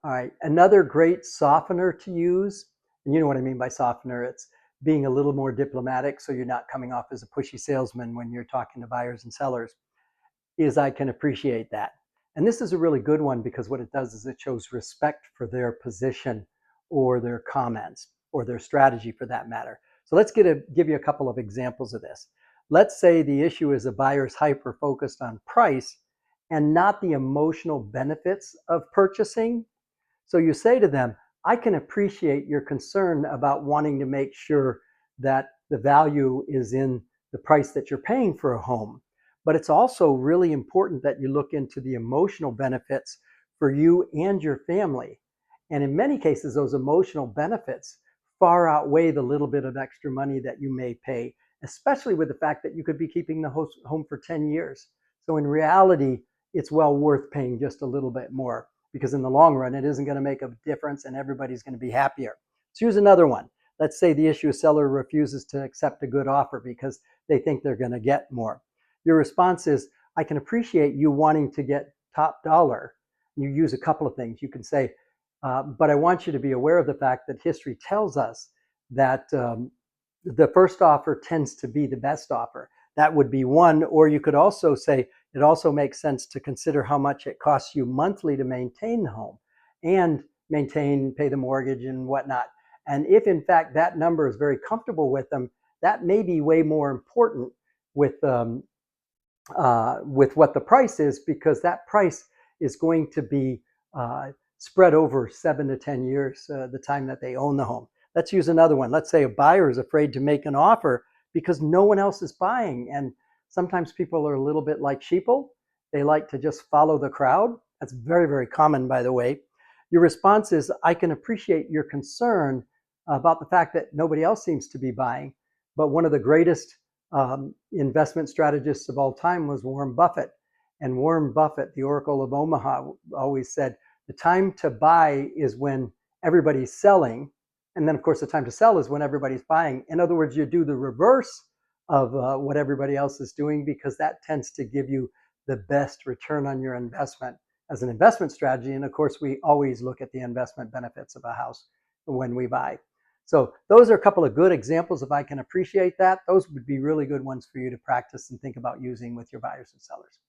All right, another great softener to use, and you know what I mean by softener, it's being a little more diplomatic so you're not coming off as a pushy salesman when you're talking to buyers and sellers, is I can appreciate that. And this is a really good one because what it does is it shows respect for their position or their comments or their strategy for that matter. So let's give you a couple of examples of this. Let's say the issue is a buyer's hyper focused on price and not the emotional benefits of purchasing. So you say to them, I can appreciate your concern about wanting to make sure that the value is in the price that you're paying for a home. But it's also really important that you look into the emotional benefits for you and your family. And in many cases, those emotional benefits far outweigh the little bit of extra money that you may pay, especially with the fact that you could be keeping the home for 10 years. So in reality, it's well worth paying just a little bit more because in the long run, it isn't going to make a difference and everybody's going to be happier. So here's another one. Let's say the issue seller refuses to accept a good offer because they think they're going to get more. Your response is, I can appreciate you wanting to get top dollar. You use a couple of things. You can say, but I want you to be aware of the fact that history tells us that the first offer tends to be the best offer. That would be one. Or you could also say, it also makes sense to consider how much it costs you monthly to maintain the home and pay the mortgage and whatnot. And if in fact that number is very comfortable with them, that may be way more important with what the price is, because that price is going to be spread over 7 to 10 years, the time that they own the home. Let's use another one. Let's say a buyer is afraid to make an offer because no one else is buying. And sometimes people are a little bit like sheeple. They like to just follow the crowd. That's very, very common, by the way. Your response is, I can appreciate your concern about the fact that nobody else seems to be buying, but one of the greatest investment strategists of all time was Warren Buffett. And Warren Buffett, the Oracle of Omaha, always said, the time to buy is when everybody's selling. And then, of course, the time to sell is when everybody's buying. In other words, you do the reverse of what everybody else is doing, because that tends to give you the best return on your investment as an investment strategy. And of course, we always look at the investment benefits of a house when we buy. So those are a couple of good examples of I can appreciate that. Those would be really good ones for you to practice and think about using with your buyers and sellers.